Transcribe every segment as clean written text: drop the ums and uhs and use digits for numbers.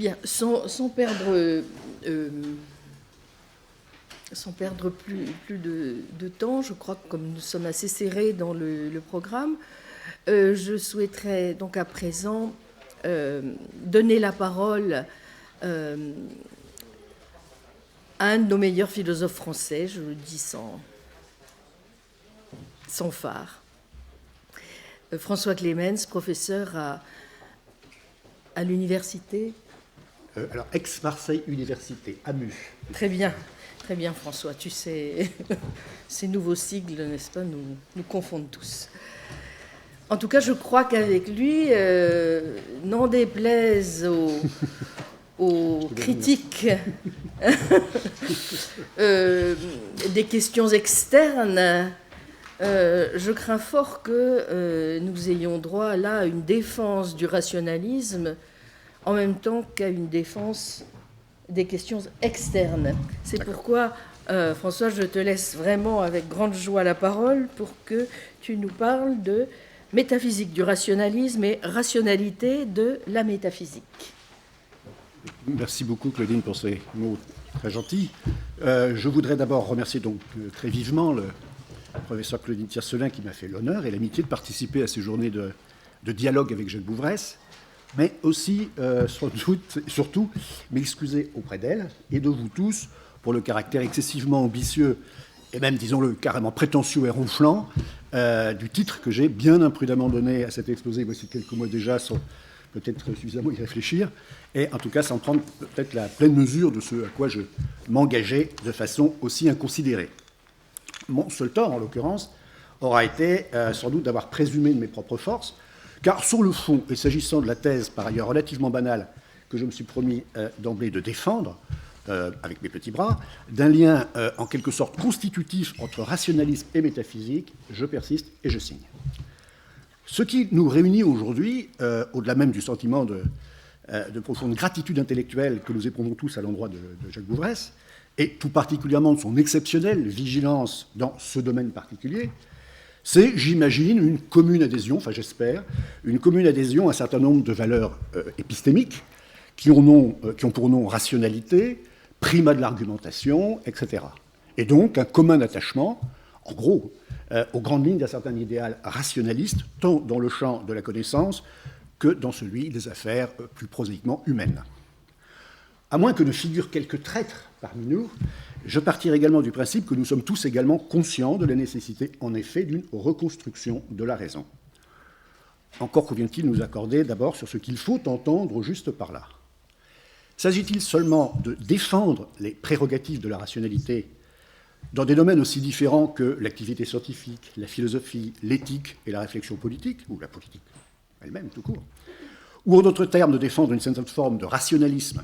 Bien, sans perdre plus de temps, je crois que comme nous sommes assez serrés dans le programme, je souhaiterais donc à présent donner la parole à un de nos meilleurs philosophes français, je le dis sans phare, François Clémens, professeur à l'université. Alors, Aix-Marseille Université, AMU. Très bien François, tu sais, ces nouveaux sigles, n'est-ce pas, nous confondent tous. En tout cas, je crois qu'avec lui, n'en déplaise aux critiques des questions externes, je crains fort que nous ayons droit là à une défense du rationalisme en même temps qu'à une défense des questions externes. C'est pourquoi, François, je te laisse vraiment avec grande joie la parole pour que tu nous parles de métaphysique du rationalisme et rationalité de la métaphysique. Merci beaucoup, Claudine, pour ces mots très gentils. Je voudrais d'abord remercier donc très vivement le professeur Claudine Tiercelin qui m'a fait l'honneur et l'amitié de participer à ces journées de dialogue avec Jacques Bouvresse, mais aussi, surtout, m'excuser auprès d'elle et de vous tous pour le caractère excessivement ambitieux et même, disons-le, carrément prétentieux et ronflant du titre que j'ai bien imprudemment donné à cet exposé voici quelques mois déjà, sans peut-être suffisamment y réfléchir, et en tout cas sans prendre peut-être la pleine mesure de ce à quoi je m'engageais de façon aussi inconsidérée. Mon seul tort, en l'occurrence, aura été sans doute d'avoir présumé de mes propres forces, car sur le fond, et s'agissant de la thèse par ailleurs relativement banale que je me suis promis d'emblée de défendre, avec mes petits bras, d'un lien en quelque sorte constitutif entre rationalisme et métaphysique, je persiste et je signe. Ce qui nous réunit aujourd'hui, au-delà même du sentiment de profonde gratitude intellectuelle que nous éprouvons tous à l'endroit de Jacques Bouvresse, et tout particulièrement de son exceptionnelle vigilance dans ce domaine particulier, c'est, j'imagine, une commune adhésion, enfin j'espère, une commune adhésion à un certain nombre de valeurs épistémiques qui ont pour nom rationalité, primat de l'argumentation, etc. Et donc un commun attachement, en gros, aux grandes lignes d'un certain idéal rationaliste, tant dans le champ de la connaissance que dans celui des affaires plus prosaïquement humaines. À moins que ne figurent quelques traîtres parmi nous, je partirai également du principe que nous sommes tous également conscients de la nécessité, en effet, d'une reconstruction de la raison. Encore convient-il nous accorder d'abord sur ce qu'il faut entendre juste par là. S'agit-il seulement de défendre les prérogatives de la rationalité dans des domaines aussi différents que l'activité scientifique, la philosophie, l'éthique et la réflexion politique, ou la politique elle-même tout court, ou en d'autres termes de défendre une certaine forme de rationalisme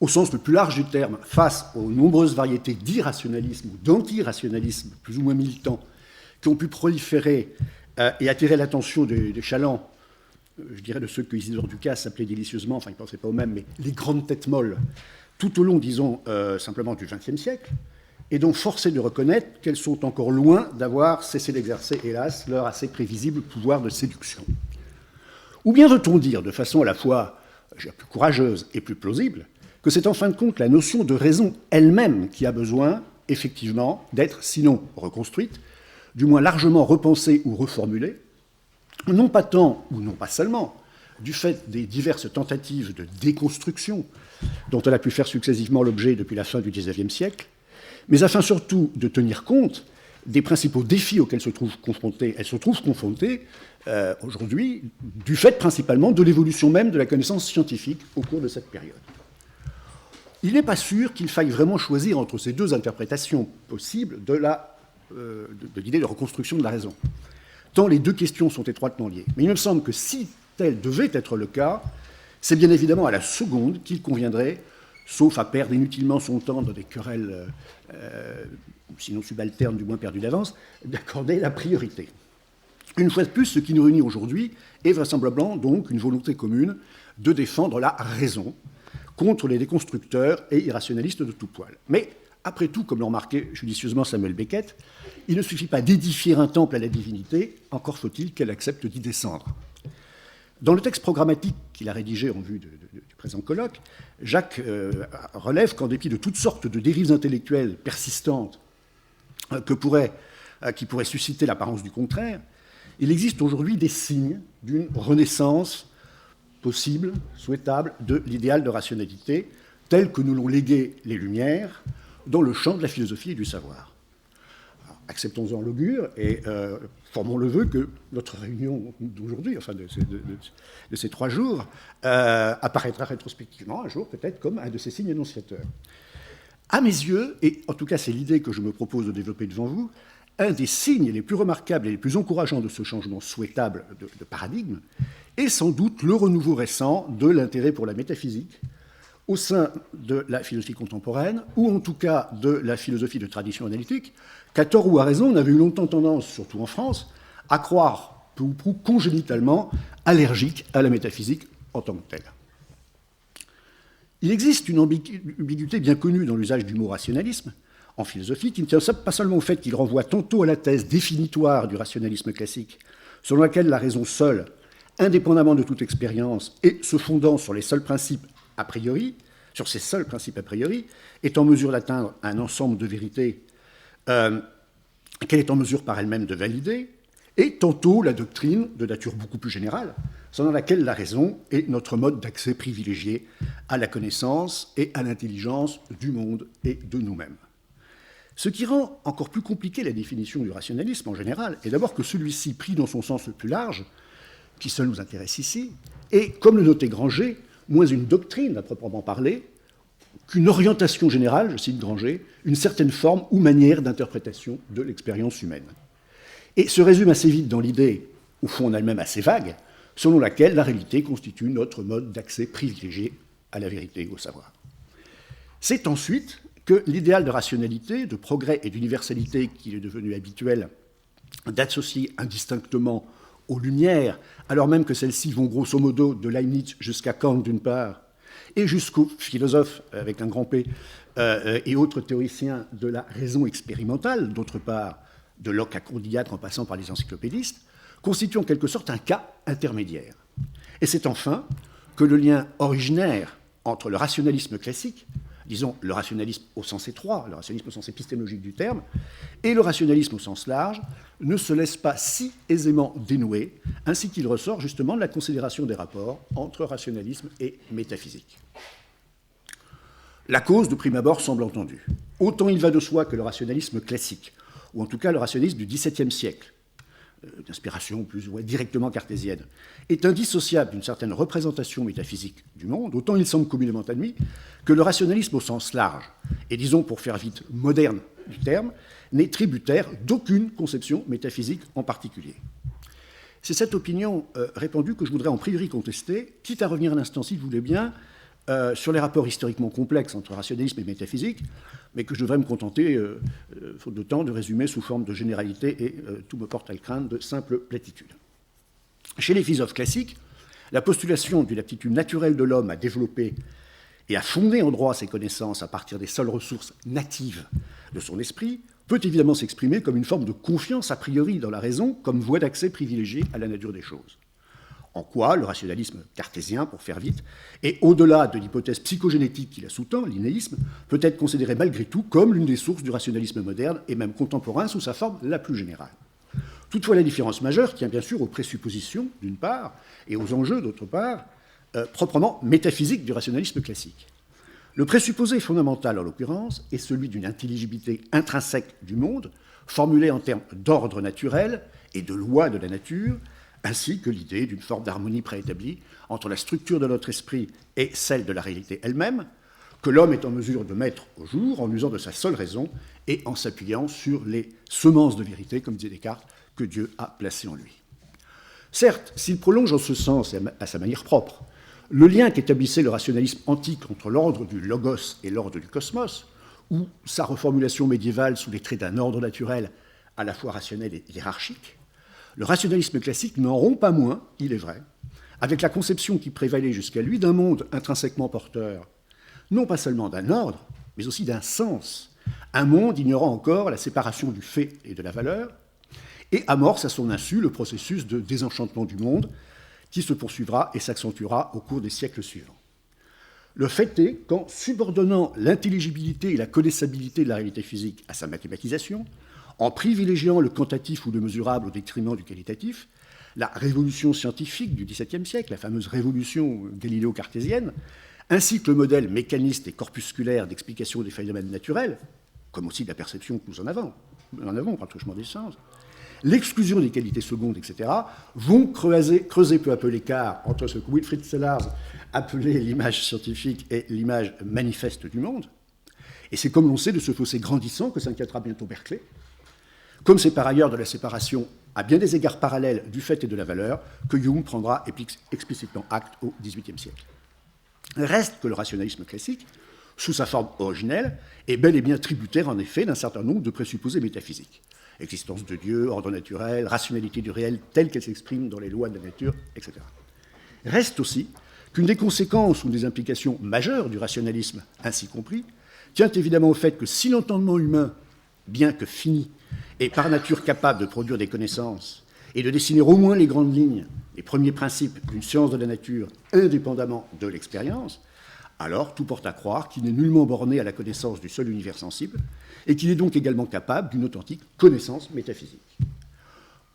au sens le plus large du terme, face aux nombreuses variétés d'irrationalisme ou d'antirationalisme, plus ou moins militants, qui ont pu proliférer et attirer l'attention des chalands, je dirais de ceux que Isidore Ducasse appelait délicieusement, enfin il ne pensait pas au même, mais les grandes têtes molles, tout au long, disons, simplement du XXe siècle, et donc forcé de reconnaître qu'elles sont encore loin d'avoir cessé d'exercer, hélas, leur assez prévisible pouvoir de séduction. Ou bien veut-on dire, de façon à la fois plus courageuse et plus plausible, que c'est en fin de compte la notion de raison elle-même qui a besoin, effectivement, d'être, sinon reconstruite, du moins largement repensée ou reformulée, non pas tant, ou non pas seulement, du fait des diverses tentatives de déconstruction dont elle a pu faire successivement l'objet depuis la fin du XIXe siècle, mais afin surtout de tenir compte des principaux défis auxquels elle se trouve confrontée aujourd'hui, du fait principalement de l'évolution même de la connaissance scientifique au cours de cette période. Il n'est pas sûr qu'il faille vraiment choisir entre ces deux interprétations possibles de l'idée de reconstruction de la raison, tant les deux questions sont étroitement liées. Mais il me semble que si tel devait être le cas, c'est bien évidemment à la seconde qu'il conviendrait, sauf à perdre inutilement son temps dans des querelles, sinon subalternes, du moins perdues d'avance, d'accorder la priorité. Une fois de plus, ce qui nous réunit aujourd'hui est vraisemblablement donc une volonté commune de défendre la raison contre les déconstructeurs et irrationalistes de tout poil. Mais, après tout, comme l'a remarqué judicieusement Samuel Beckett, il ne suffit pas d'édifier un temple à la divinité, encore faut-il qu'elle accepte d'y descendre. Dans le texte programmatique qu'il a rédigé en vue du présent colloque, Jacques relève qu'en dépit de toutes sortes de dérives intellectuelles persistantes qui pourraient susciter l'apparence du contraire, il existe aujourd'hui des signes d'une renaissance possible, souhaitable, de l'idéal de rationalité tel que nous l'ont légué les Lumières dans le champ de la philosophie et du savoir. Alors, acceptons-en l'augure et formons le vœu que notre réunion d'aujourd'hui, enfin de ces 3 jours, apparaîtra rétrospectivement un jour peut-être comme un de ces signes annonciateurs. À mes yeux, et en tout cas c'est l'idée que je me propose de développer devant vous, un des signes les plus remarquables et les plus encourageants de ce changement souhaitable de paradigme est sans doute le renouveau récent de l'intérêt pour la métaphysique au sein de la philosophie contemporaine, ou en tout cas de la philosophie de tradition analytique, qu'à tort ou à raison, on avait eu longtemps tendance, surtout en France, à croire peu ou prou congénitalement allergique à la métaphysique en tant que telle. Il existe une ambiguïté bien connue dans l'usage du mot rationalisme en philosophie, qui ne tient pas seulement au fait qu'il renvoie tantôt à la thèse définitoire du rationalisme classique, selon laquelle la raison seule, indépendamment de toute expérience et se fondant sur les seuls principes a priori, sur ces seuls principes a priori, est en mesure d'atteindre un ensemble de vérités qu'elle est en mesure par elle-même de valider, et tantôt la doctrine de nature beaucoup plus générale, selon laquelle la raison est notre mode d'accès privilégié à la connaissance et à l'intelligence du monde et de nous-mêmes. Ce qui rend encore plus compliquée la définition du rationalisme en général est d'abord que celui-ci, pris dans son sens le plus large, qui seul nous intéresse ici, est, comme le notait Granger, moins une doctrine à proprement parler qu'une orientation générale, je cite Granger, une certaine forme ou manière d'interprétation de l'expérience humaine. Et se résume assez vite dans l'idée, au fond en elle-même assez vague, selon laquelle la réalité constitue notre mode d'accès privilégié à la vérité et au savoir. C'est ensuite que l'idéal de rationalité, de progrès et d'universalité qu'il est devenu habituel d'associer indistinctement aux Lumières, alors même que celles-ci vont grosso modo de Leibniz jusqu'à Kant d'une part, et jusqu'aux philosophes avec un grand P et autres théoriciens de la raison expérimentale, d'autre part, de Locke à Condillac en passant par les encyclopédistes, constitue en quelque sorte un cas intermédiaire. Et c'est enfin que le lien originaire entre le rationalisme classique, disons le rationalisme au sens étroit, le rationalisme au sens épistémologique du terme, et le rationalisme au sens large, ne se laisse pas si aisément dénouer, ainsi qu'il ressort justement de la considération des rapports entre rationalisme et métaphysique. La cause, de prime abord, semble entendue. Autant il va de soi que le rationalisme classique, ou en tout cas le rationalisme du XVIIe siècle, d'inspiration plus ou moins directement cartésienne, est indissociable d'une certaine représentation métaphysique du monde, autant il semble communément admis que le rationalisme au sens large, et disons pour faire vite moderne du terme, n'est tributaire d'aucune conception métaphysique en particulier. C'est cette opinion répandue que je voudrais en priori contester, quitte à revenir un instant, si vous voulez bien, sur les rapports historiquement complexes entre rationalisme et métaphysique, mais que je devrais me contenter, faute de temps, de résumer sous forme de généralité, et tout me porte à le craindre, de simples platitudes. Chez les philosophes classiques, la postulation d'une aptitude naturelle de l'homme à développer et à fonder en droit ses connaissances à partir des seules ressources natives de son esprit peut évidemment s'exprimer comme une forme de confiance a priori dans la raison comme voie d'accès privilégiée à la nature des choses. En quoi le rationalisme cartésien, pour faire vite, et au-delà de l'hypothèse psychogénétique qui la sous-tend, l'innéisme, peut être considéré malgré tout comme l'une des sources du rationalisme moderne et même contemporain sous sa forme la plus générale. Toutefois, la différence majeure tient bien sûr aux présuppositions, d'une part, et aux enjeux, d'autre part, proprement métaphysiques du rationalisme classique. Le présupposé fondamental, en l'occurrence, est celui d'une intelligibilité intrinsèque du monde, formulée en termes d'ordre naturel et de loi de la nature, ainsi que l'idée d'une forme d'harmonie préétablie entre la structure de notre esprit et celle de la réalité elle-même, que l'homme est en mesure de mettre au jour en usant de sa seule raison et en s'appuyant sur les semences de vérité, comme disait Descartes, que Dieu a placées en lui. Certes, s'il prolonge en ce sens et à sa manière propre le lien qu'établissait le rationalisme antique entre l'ordre du logos et l'ordre du cosmos, ou sa reformulation médiévale sous les traits d'un ordre naturel à la fois rationnel et hiérarchique, le rationalisme classique n'en rompt pas moins, il est vrai, avec la conception qui prévalait jusqu'à lui d'un monde intrinsèquement porteur, non pas seulement d'un ordre, mais aussi d'un sens, un monde ignorant encore la séparation du fait et de la valeur, et amorce à son insu le processus de désenchantement du monde, qui se poursuivra et s'accentuera au cours des siècles suivants. Le fait est qu'en subordonnant l'intelligibilité et la connaissabilité de la réalité physique à sa mathématisation, en privilégiant le quantitatif ou le mesurable au détriment du qualitatif, la révolution scientifique du XVIIe siècle, la fameuse révolution galiléo-cartésienne, ainsi que le modèle mécaniste et corpusculaire d'explication des phénomènes naturels, comme aussi de la perception que nous en avons par le truchement des sens, l'exclusion des qualités secondes, etc., vont creuser peu à peu l'écart entre ce que Wilfrid Sellars appelait l'image scientifique et l'image manifeste du monde. Et c'est comme l'on sait de ce fossé grandissant que s'inquiétera bientôt Berkeley, comme c'est par ailleurs de la séparation à bien des égards parallèles du fait et de la valeur que Hume prendra explicitement acte au XVIIIe siècle. Reste que le rationalisme classique, sous sa forme originelle, est bel et bien tributaire en effet d'un certain nombre de présupposés métaphysiques. Existence de Dieu, ordre naturel, rationalité du réel telle qu'elle s'exprime dans les lois de la nature, etc. Reste aussi qu'une des conséquences ou des implications majeures du rationalisme ainsi compris tient évidemment au fait que si l'entendement humain, bien que fini, est par nature capable de produire des connaissances et de dessiner au moins les grandes lignes, les premiers principes d'une science de la nature indépendamment de l'expérience, alors tout porte à croire qu'il n'est nullement borné à la connaissance du seul univers sensible et qu'il est donc également capable d'une authentique connaissance métaphysique.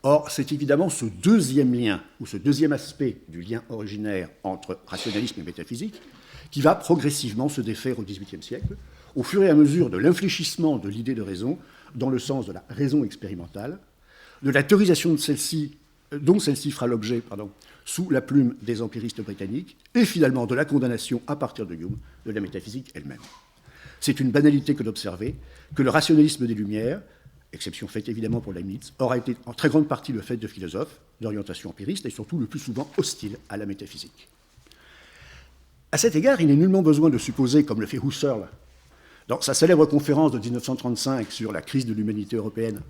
Or, c'est évidemment ce deuxième lien, ou ce deuxième aspect du lien originaire entre rationalisme et métaphysique, qui va progressivement se défaire au XVIIIe siècle, au fur et à mesure de l'infléchissement de l'idée de raison dans le sens de la raison expérimentale, de la théorisation de celle-ci, dont celle-ci fera l'objet sous la plume des empiristes britanniques, et finalement de la condamnation à partir de Hume de la métaphysique elle-même. C'est une banalité que d'observer que le rationalisme des Lumières, exception faite évidemment pour Leibniz, aura été en très grande partie le fait de philosophes d'orientation empiriste et surtout le plus souvent hostiles à la métaphysique. À cet égard, il n'est nullement besoin de supposer, comme le fait Husserl, dans sa célèbre conférence de 1935 sur la crise de l'humanité européenne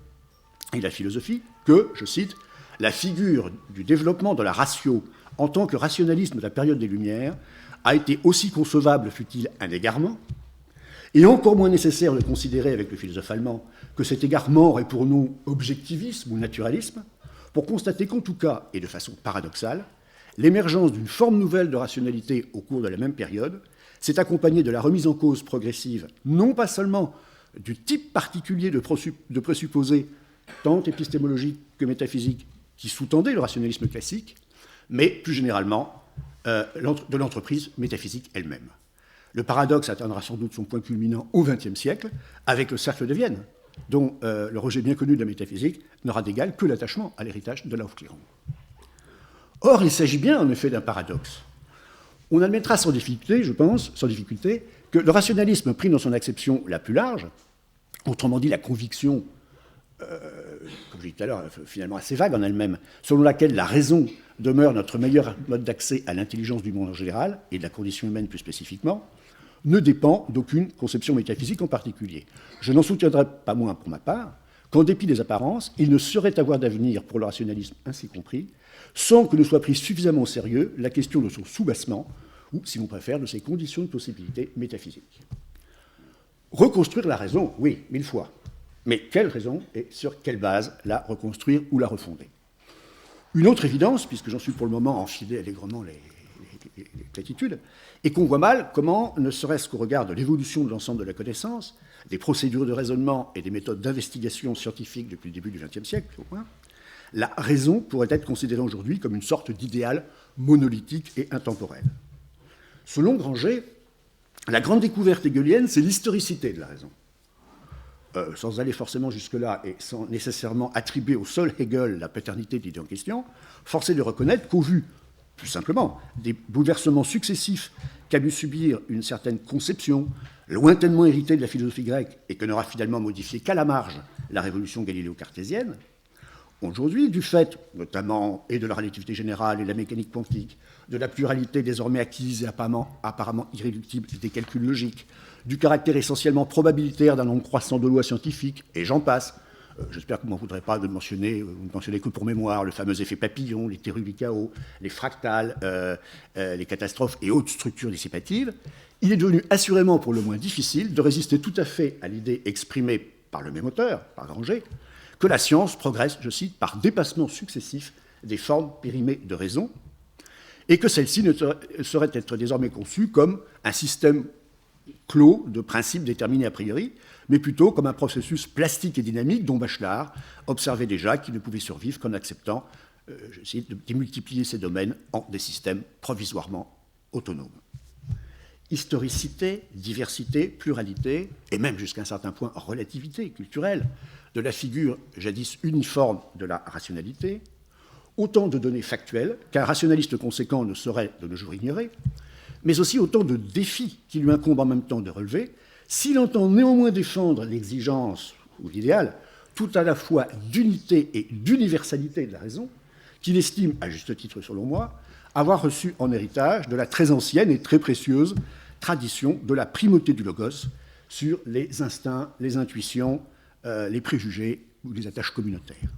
et la philosophie, que, je cite, « la figure du développement de la ratio en tant que rationalisme de la période des Lumières a été aussi concevable, fût-il un égarement, et encore moins nécessaire de considérer avec le philosophe allemand que cet égarement aurait pour nom objectivisme ou naturalisme, pour constater qu'en tout cas, et de façon paradoxale, l'émergence d'une forme nouvelle de rationalité au cours de la même période s'est accompagnée de la remise en cause progressive, non pas seulement du type particulier de présupposés, tant épistémologiques que métaphysiques, qui sous-tendait le rationalisme classique, mais plus généralement de l'entreprise métaphysique elle-même. Le paradoxe atteindra sans doute son point culminant au XXe siècle, avec le cercle de Vienne, dont le rejet bien connu de la métaphysique n'aura d'égal que l'attachement à l'héritage de l'Aufklärung. Or, il s'agit bien en effet d'un paradoxe. On admettra sans difficulté, je pense, que le rationalisme pris dans son acception la plus large, autrement dit la conviction, comme je l'ai dit tout à l'heure, finalement assez vague en elle-même, selon laquelle la raison demeure notre meilleur mode d'accès à l'intelligence du monde en général, et de la condition humaine plus spécifiquement, ne dépend d'aucune conception métaphysique en particulier. Je n'en soutiendrai pas moins pour ma part qu'en dépit des apparences, il ne saurait avoir d'avenir pour le rationalisme ainsi compris, sans que ne soit prise suffisamment au sérieux la question de son soubassement, ou, si l'on préfère, de ses conditions de possibilité métaphysique. Reconstruire la raison, oui, 1000 fois. Mais quelle raison et sur quelle base la reconstruire ou la refonder? Une autre évidence, puisque j'en suis pour le moment enfilé allègrement les platitudes, et qu'on voit mal comment, ne serait-ce qu'au regard de l'évolution de l'ensemble de la connaissance, des procédures de raisonnement et des méthodes d'investigation scientifique depuis le début du XXe siècle, au moins, la raison pourrait être considérée aujourd'hui comme une sorte d'idéal monolithique et intemporel. Selon Granger, la grande découverte hegelienne, c'est l'historicité de la raison. Sans aller forcément jusque-là et sans nécessairement attribuer au seul Hegel la paternité de l'idée en question, force est de reconnaître qu'au vu, plus simplement, des bouleversements successifs qu'a dû subir une certaine conception, lointainement héritée de la philosophie grecque et que n'aura finalement modifié qu'à la marge la révolution galiléo-cartésienne, aujourd'hui, du fait notamment et de la relativité générale et de la mécanique quantique, de la pluralité désormais acquise et apparemment irréductible des calculs logiques, du caractère essentiellement probabilitaire d'un nombre croissant de lois scientifiques, et j'en passe. J'espère que vous ne m'en voudrez pas de mentionner, vous ne mentionnez que pour mémoire, le fameux effet papillon, les théories du chaos, les fractales, les catastrophes et autres structures dissipatives. Il est devenu assurément pour le moins difficile de résister tout à fait à l'idée exprimée par le même auteur, par Granger, que la science progresse, je cite, par dépassement successif des formes périmées de raison, et que celle-ci ne saurait être désormais conçue comme un système clos de principes déterminés a priori, mais plutôt comme un processus plastique et dynamique dont Bachelard observait déjà qu'il ne pouvait survivre qu'en acceptant, je cite, de démultiplier ces domaines en des systèmes provisoirement autonomes. Historicité, diversité, pluralité, et même jusqu'à un certain point relativité culturelle de la figure jadis uniforme de la rationalité, autant de données factuelles qu'un rationaliste conséquent ne saurait de nos jours ignorer, mais aussi autant de défis qui lui incombent en même temps de relever, s'il entend néanmoins défendre l'exigence ou l'idéal tout à la fois d'unité et d'universalité de la raison, qu'il estime, à juste titre selon moi, avoir reçu en héritage de la très ancienne et très précieuse tradition de la primauté du logos sur les instincts, les intuitions, les préjugés ou les attaches communautaires.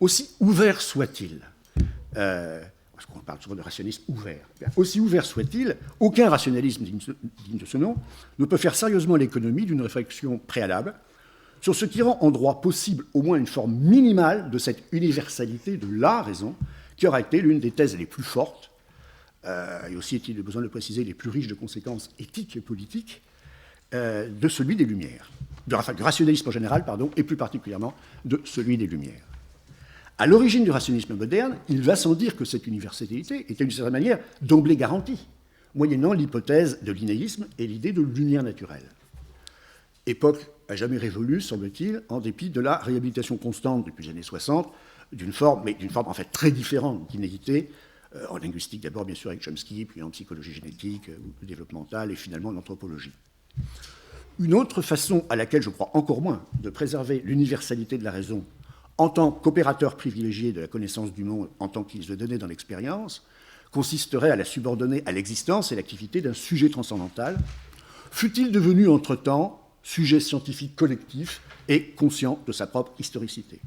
Aussi ouvert soit-il, parce qu'on parle souvent de rationalisme ouvert, aussi ouvert soit-il, aucun rationalisme digne de ce nom ne peut faire sérieusement l'économie d'une réflexion préalable sur ce qui rend en droit possible au moins une forme minimale de cette universalité de la raison, qui aura été l'une des thèses les plus fortes, et aussi, est-il besoin de le préciser, les plus riches de conséquences éthiques et politiques, de celui des Lumières, du rationalisme en général, et plus particulièrement de celui des Lumières. À l'origine du rationalisme moderne, il va sans dire que cette universalité était d'une certaine manière d'emblée garantie, moyennant l'hypothèse de l'innéisme et l'idée de lumière naturelle. Époque à jamais révolue, semble-t-il, en dépit de la réhabilitation constante depuis les années 60, d'une forme en fait très différente d'innéité, en linguistique d'abord, bien sûr, avec Chomsky, puis en psychologie génétique, ou développementale, et finalement en anthropologie. Une autre façon à laquelle je crois encore moins de préserver l'universalité de la raison en tant qu'opérateur privilégié de la connaissance du monde en tant qu'il se donnait dans l'expérience, consisterait à la subordonner à l'existence et l'activité d'un sujet transcendantal, fût-il devenu entre-temps sujet scientifique collectif et conscient de sa propre historicité.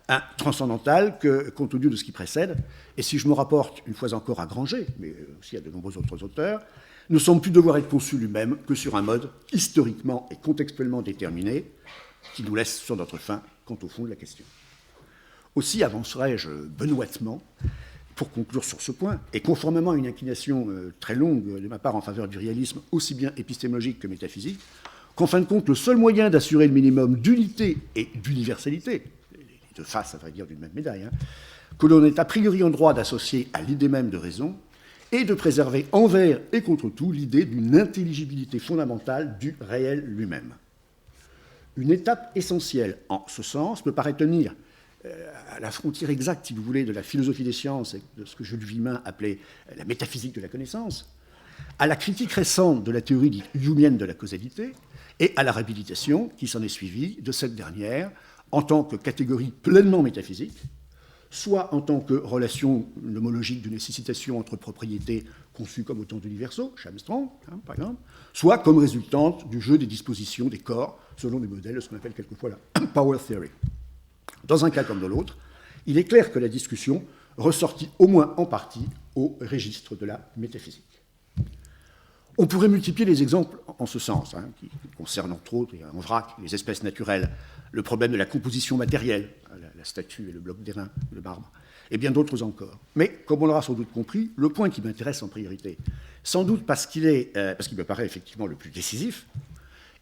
Un transcendantal que, compte tenu de ce qui précède, et si je me rapporte une fois encore à Granger, mais aussi à de nombreux autres auteurs, ne semble plus devoir être conçu lui-même que sur un mode historiquement et contextuellement déterminé, qui nous laisse sur notre faim quant au fond de la question. Aussi avancerai-je benoîtement, pour conclure sur ce point, et conformément à une inclination très longue de ma part en faveur du réalisme, aussi bien épistémologique que métaphysique, qu'en fin de compte, le seul moyen d'assurer le minimum d'unité et d'universalité, les deux faces, à vrai dire, d'une même médaille, que l'on est a priori en droit d'associer à l'idée même de raison, et de préserver envers et contre tout l'idée d'une intelligibilité fondamentale du réel lui-même. Une étape essentielle en ce sens me paraît tenir à la frontière exacte, si vous voulez, de la philosophie des sciences et de ce que Jules Villemin appelait la métaphysique de la connaissance, à la critique récente de la théorie dite humienne de la causalité et à la réhabilitation qui s'en est suivie de cette dernière en tant que catégorie pleinement métaphysique, soit en tant que relation nomologique de nécessitation entre propriétés conçues comme autant d'universaux, chez Armstrong, par exemple, soit comme résultante du jeu des dispositions des corps, selon des modèles de ce qu'on appelle quelquefois la power theory. Dans un cas comme dans l'autre, il est clair que la discussion ressortit au moins en partie au registre de la métaphysique. On pourrait multiplier les exemples en ce sens, qui concernent entre autres, en vrac, les espèces naturelles, le problème de la composition matérielle, la statue et le bloc d'airain, le marbre, et bien d'autres encore. Mais, comme on l'aura sans doute compris, le point qui m'intéresse en priorité, sans doute parce qu'il me paraît effectivement le plus décisif,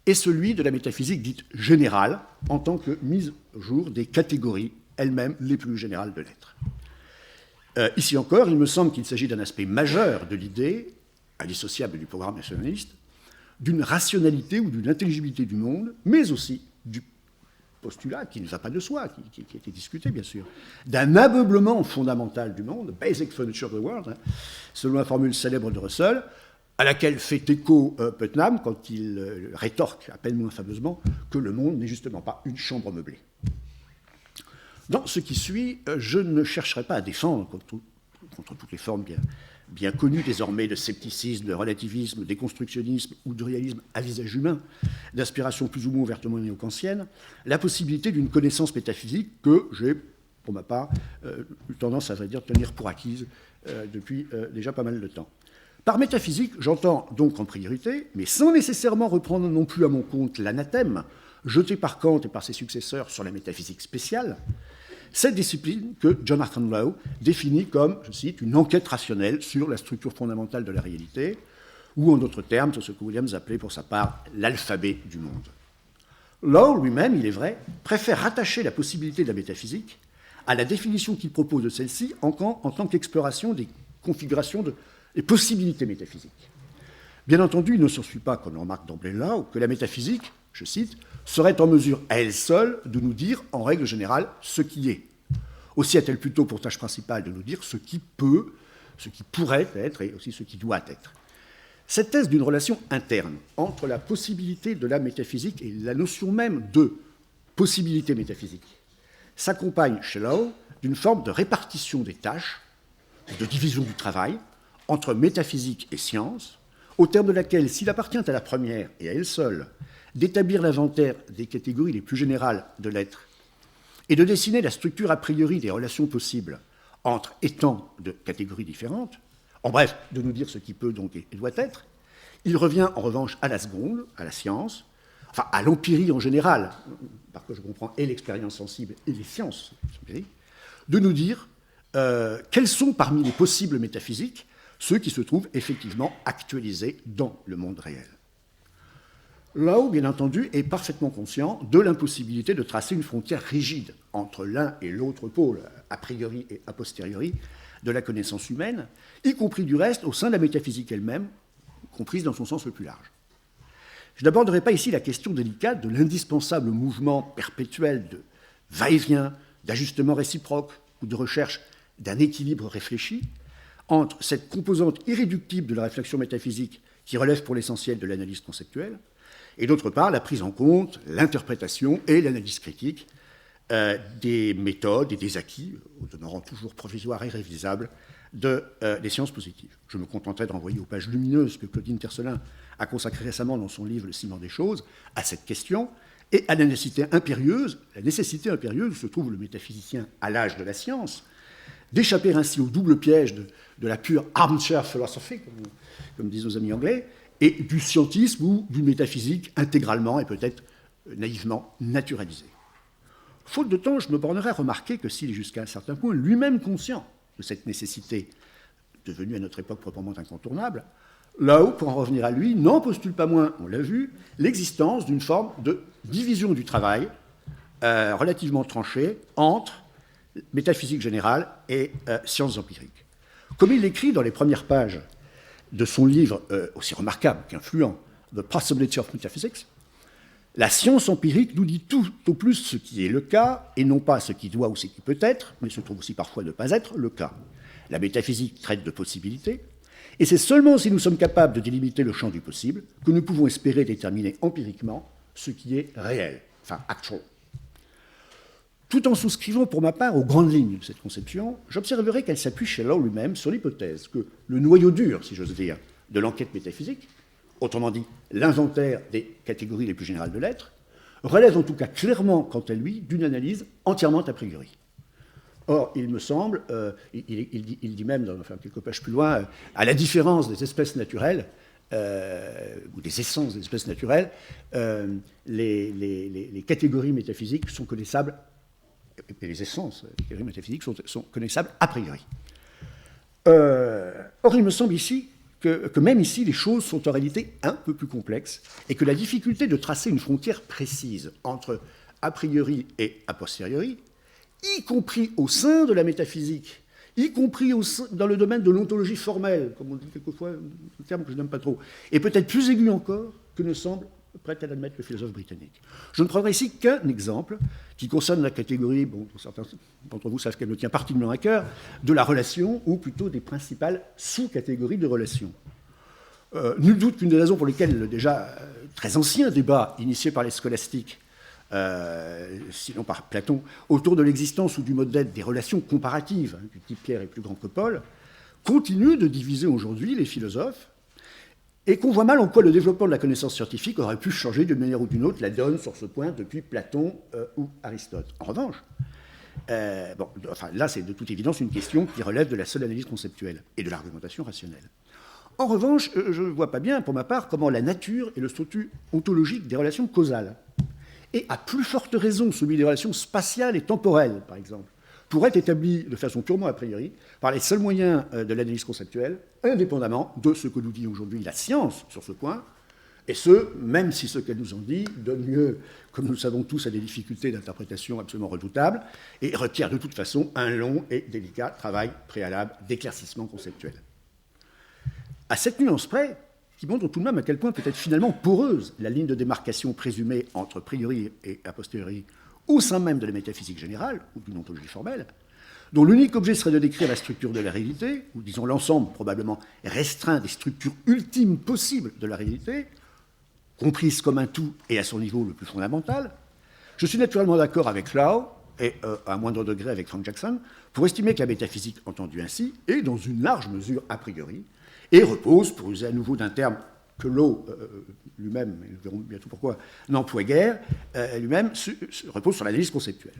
est celui de la métaphysique dite générale, en tant que mise au jour des catégories elles-mêmes les plus générales de l'être. Ici encore, il me semble qu'il s'agit d'un aspect majeur de l'idée, indissociable du programme nationaliste, d'une rationalité ou d'une intelligibilité du monde, mais aussi du postulat, qui ne va pas de soi, qui a été discuté bien sûr, d'un aveuglement fondamental du monde, basic furniture of the world, selon la formule célèbre de Russell, à laquelle fait écho Putnam quand il rétorque, à peine moins fameusement, que le monde n'est justement pas une chambre meublée. Dans ce qui suit, je ne chercherai pas à défendre, contre toutes les formes bien connues désormais de scepticisme, de relativisme, de déconstructionnisme ou de réalisme à visage humain, d'aspiration plus ou moins ouvertement néo-kantienne, la possibilité d'une connaissance métaphysique que j'ai, pour ma part, eu tendance à tenir pour acquise depuis déjà pas mal de temps. Par métaphysique, j'entends donc en priorité, mais sans nécessairement reprendre non plus à mon compte l'anathème jeté par Kant et par ses successeurs sur la métaphysique spéciale, cette discipline que Jonathan Lowe définit comme, je cite, une enquête rationnelle sur la structure fondamentale de la réalité, ou en d'autres termes, sur ce que Williams appelait pour sa part l'alphabet du monde. Lowe lui-même, il est vrai, préfère rattacher la possibilité de la métaphysique à la définition qu'il propose de celle-ci en tant qu'exploration des configurations des possibilités métaphysiques. Bien entendu, il ne s'ensuit pas, comme le remarque d'emblée Lowe, que la métaphysique, je cite, serait en mesure à elle seule de nous dire, en règle générale, ce qui est. Aussi a-t-elle plutôt pour tâche principale de nous dire ce qui peut, ce qui pourrait être et aussi ce qui doit être. Cette thèse d'une relation interne entre la possibilité de la métaphysique et la notion même de possibilité métaphysique s'accompagne chez Lowe d'une forme de répartition des tâches, de division du travail entre métaphysique et science, au terme de laquelle, s'il appartient à la première et à elle seule d'établir l'inventaire des catégories les plus générales de l'être et de dessiner la structure a priori des relations possibles entre étangs de catégories différentes, en bref, de nous dire ce qui peut donc et doit être, il revient en revanche à la seconde, à la science, enfin à l'empirie en général, par quoi je comprends et l'expérience sensible et les sciences empiriques, de nous dire quels sont parmi les possibles métaphysiques ceux qui se trouvent effectivement actualisés dans le monde réel. Lowe, bien entendu, est parfaitement conscient de l'impossibilité de tracer une frontière rigide entre l'un et l'autre pôle, a priori et a posteriori, de la connaissance humaine, y compris du reste au sein de la métaphysique elle-même, comprise dans son sens le plus large. Je n'aborderai pas ici la question délicate de l'indispensable mouvement perpétuel de va-et-vient, d'ajustement réciproque ou de recherche d'un équilibre réfléchi entre cette composante irréductible de la réflexion métaphysique qui relève pour l'essentiel de l'analyse conceptuelle, et d'autre part la prise en compte, l'interprétation et l'analyse critique des méthodes et des acquis, au demeurant toujours provisoires et révisables, des sciences positives. Je me contenterai de renvoyer aux pages lumineuses que Claudine Tercelin a consacrées récemment dans son livre « Le ciment des choses » à cette question et à la nécessité impérieuse où se trouve le métaphysicien à l'âge de la science, d'échapper ainsi au double piège de la pure armchair philosophy, comme disent nos amis anglais, et du scientisme ou d'une métaphysique intégralement et peut-être naïvement naturalisée. Faute de temps, je me bornerai à remarquer que s'il est jusqu'à un certain point lui-même conscient de cette nécessité devenue à notre époque proprement incontournable, Lowe, pour en revenir à lui, n'en postule pas moins, on l'a vu, l'existence d'une forme de division du travail relativement tranchée entre métaphysique générale et sciences empiriques. Comme il l'écrit dans les premières pages de son livre aussi remarquable qu'influent, The Possibility of Metaphysics, la science empirique nous dit tout au plus ce qui est le cas, et non pas ce qui doit ou ce qui peut être, mais se trouve aussi parfois ne pas être le cas. La métaphysique traite de possibilités, et c'est seulement si nous sommes capables de délimiter le champ du possible que nous pouvons espérer déterminer empiriquement ce qui est réel, enfin actual. Tout en souscrivant pour ma part aux grandes lignes de cette conception, j'observerai qu'elle s'appuie chez Lowe lui-même sur l'hypothèse que le noyau dur, si j'ose dire, de l'enquête métaphysique, autrement dit l'inventaire des catégories les plus générales de l'être, relève en tout cas clairement, quant à lui, d'une analyse entièrement a priori. Or, il me semble, il dit même, enfin, quelques pages plus loin, à la différence des espèces naturelles, ou des essences des espèces naturelles, les catégories métaphysiques sont connaissables, et les essences des catégories métaphysiques sont connaissables a priori. Or, il me semble ici que même ici, les choses sont en réalité un peu plus complexes et que la difficulté de tracer une frontière précise entre a priori et a posteriori, y compris au sein de la métaphysique, y compris dans le domaine de l'ontologie formelle, comme on dit quelquefois, un terme que je n'aime pas trop, est peut-être plus aigu encore que ne semble prêt à l'admettre le philosophe britannique. Je ne prendrai ici qu'un exemple qui concerne la catégorie, bon, certains d'entre vous savent qu'elle me tient particulièrement à cœur, de la relation, ou plutôt des principales sous-catégories de relations. Nul doute qu'une des raisons pour lesquelles le déjà très ancien débat initié par les scolastiques, sinon par Platon, autour de l'existence ou du mode d'être des relations comparatives, du type Pierre est plus grand que Paul, continue de diviser aujourd'hui les philosophes, et qu'on voit mal en quoi le développement de la connaissance scientifique aurait pu changer d'une manière ou d'une autre la donne sur ce point depuis Platon ou Aristote. En revanche, là c'est de toute évidence une question qui relève de la seule analyse conceptuelle et de l'argumentation rationnelle. En revanche, je ne vois pas bien, pour ma part, comment la nature et le statut ontologique des relations causales, et à plus forte raison celui des relations spatiales et temporelles, par exemple, pour être établi de façon purement a priori par les seuls moyens de l'analyse conceptuelle, indépendamment de ce que nous dit aujourd'hui la science sur ce point, et ce, même si ce qu'elle nous en dit donne lieu, comme nous le savons tous, à des difficultés d'interprétation absolument redoutables, et requiert de toute façon un long et délicat travail préalable d'éclaircissement conceptuel. À cette nuance près, qui montre tout de même à quel point peut être finalement poreuse la ligne de démarcation présumée entre priori et a posteriori au sein même de la métaphysique générale, ou d'une ontologie formelle, dont l'unique objet serait de décrire la structure de la réalité, ou disons l'ensemble probablement restreint des structures ultimes possibles de la réalité, comprise comme un tout et à son niveau le plus fondamental, je suis naturellement d'accord avec Lau, et à un moindre degré avec Frank Jackson, pour estimer que la métaphysique entendue ainsi est dans une large mesure a priori, et repose, pour user à nouveau d'un terme que Lau lui-même, et nous verrons bientôt pourquoi, n'emploie guère, lui-même repose sur l'analyse conceptuelle.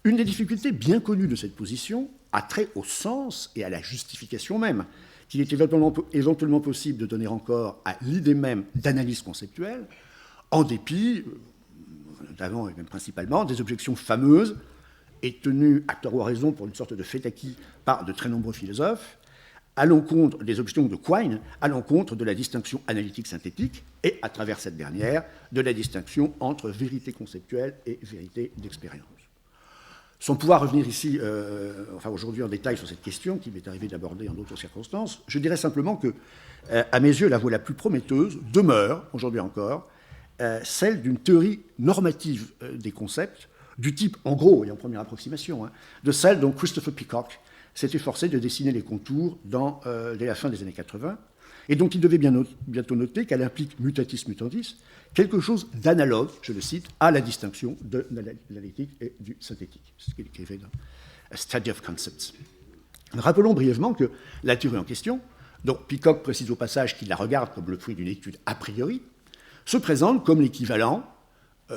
Une des difficultés bien connues de cette position a trait au sens et à la justification même qu'il est éventuellement possible de donner encore à l'idée même d'analyse conceptuelle, en dépit, notamment et même principalement, des objections fameuses et tenues à tort ou à raison pour une sorte de fait acquis par de très nombreux philosophes, à l'encontre des objections de Quine, à l'encontre de la distinction analytique-synthétique, et à travers cette dernière, de la distinction entre vérité conceptuelle et vérité d'expérience. Sans pouvoir revenir ici, aujourd'hui en détail sur cette question, qui m'est arrivé d'aborder en d'autres circonstances, je dirais simplement que, à mes yeux, la voie la plus prometteuse demeure, aujourd'hui encore, celle d'une théorie normative des concepts, du type, en gros, et en première approximation, de celle dont Christopher Peacock s'est efforcé de dessiner les contours dès la fin des années 80, et dont il devait bientôt noter qu'elle implique mutatis mutandis quelque chose d'analogue, je le cite, à la distinction de l'analytique et du synthétique. C'est ce qu'il écrivait dans A Study of Concepts. Rappelons brièvement que la théorie en question, dont Peacock précise au passage qu'il la regarde comme le fruit d'une étude a priori, se présente comme l'équivalent,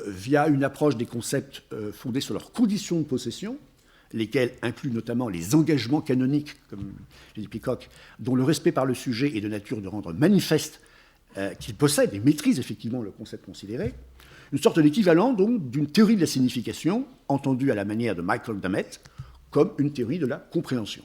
via une approche des concepts fondés sur leurs conditions de possession, lesquels incluent notamment les engagements canoniques, comme l'a dit Peacock, dont le respect par le sujet est de nature de rendre manifeste qu'il possède et maîtrise effectivement le concept considéré, une sorte d'équivalent donc d'une théorie de la signification, entendue à la manière de Michael Dammett, comme une théorie de la compréhension.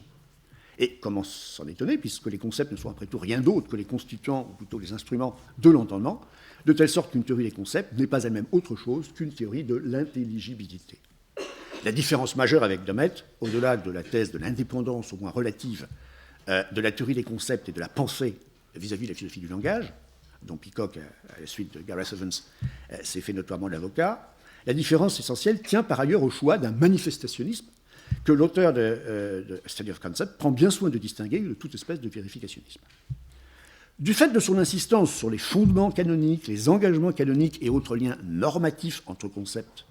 Et comment s'en étonner, puisque les concepts ne sont après tout rien d'autre que les constituants, ou plutôt les instruments de l'entendement, de telle sorte qu'une théorie des concepts n'est pas elle-même autre chose qu'une théorie de l'intelligibilité. La différence majeure avec Dammett, au-delà de la thèse de l'indépendance, au moins relative, de la théorie des concepts et de la pensée vis-à-vis de la philosophie du langage, dont Peacock, à la suite de Gareth Evans, s'est fait notoirement l'avocat, la différence essentielle tient par ailleurs au choix d'un manifestationnisme que l'auteur de Study of Concept prend bien soin de distinguer de toute espèce de vérificationnisme. Du fait de son insistance sur les fondements canoniques, les engagements canoniques et autres liens normatifs entre concepts,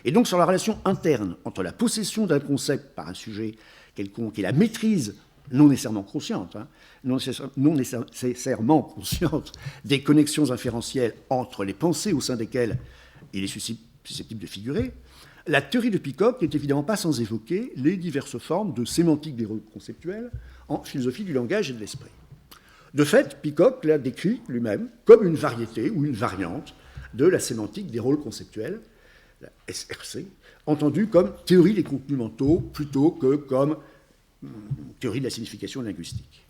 et donc sur la relation interne entre la possession d'un concept par un sujet quelconque et la maîtrise non nécessairement consciente, non nécessairement consciente des connexions inférentielles entre les pensées au sein desquelles il est susceptible de figurer, la théorie de Peacock n'est évidemment pas sans évoquer les diverses formes de sémantique des rôles conceptuels en philosophie du langage et de l'esprit. De fait, Peacock l'a décrit lui-même comme une variété ou une variante de la sémantique des rôles conceptuels, la SRC, entendue comme théorie des contenus mentaux plutôt que comme théorie de la signification linguistique.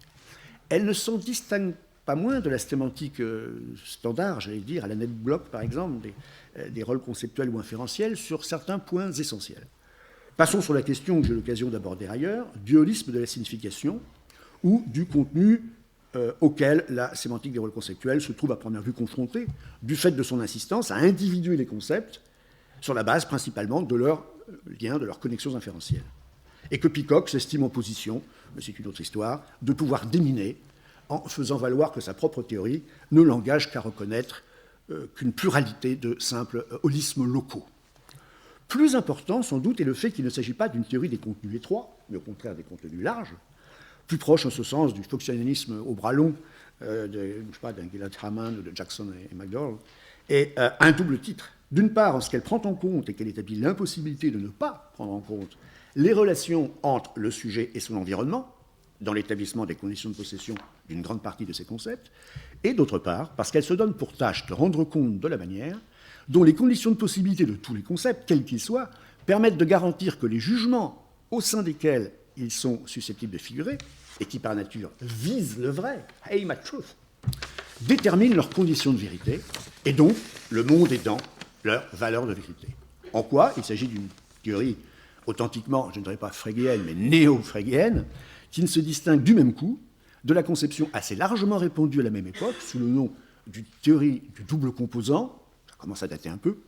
Elle ne s'en distingue pas moins de la sémantique standard, j'allais dire, à la NetBlock par exemple, des rôles conceptuels ou inférentiels sur certains points essentiels. Passons sur la question que j'ai l'occasion d'aborder ailleurs, du holisme de la signification ou du contenu auquel la sémantique des rôles conceptuels se trouve à première vue confrontée, du fait de son insistance à individuer les concepts sur la base principalement de leurs liens, de leurs connexions inférentielles. Et que Peacock s'estime en position, mais c'est une autre histoire, de pouvoir déminer en faisant valoir que sa propre théorie ne l'engage qu'à reconnaître qu'une pluralité de simples holismes locaux. Plus important, sans doute, est le fait qu'il ne s'agit pas d'une théorie des contenus étroits, mais au contraire des contenus larges, plus proche en ce sens du fonctionnalisme au bras long d'un Gilad Hammond ou de Jackson et McDowell, et un double titre. D'une part, en ce qu'elle prend en compte et qu'elle établit l'impossibilité de ne pas prendre en compte les relations entre le sujet et son environnement, dans l'établissement des conditions de possession d'une grande partie de ces concepts, et d'autre part, parce qu'elle se donne pour tâche de rendre compte de la manière dont les conditions de possibilité de tous les concepts, quels qu'ils soient, permettent de garantir que les jugements au sein desquels ils sont susceptibles de figurer, et qui par nature visent le vrai, aim at truth, déterminent leurs conditions de vérité, et donc le monde aidant leur valeur de vérité. En quoi il s'agit d'une théorie authentiquement, je ne dirais pas frégéenne, mais néo-frégéenne, qui ne se distingue du même coup de la conception assez largement répandue à la même époque, sous le nom d'une théorie du double composant, ça commence à dater un peu,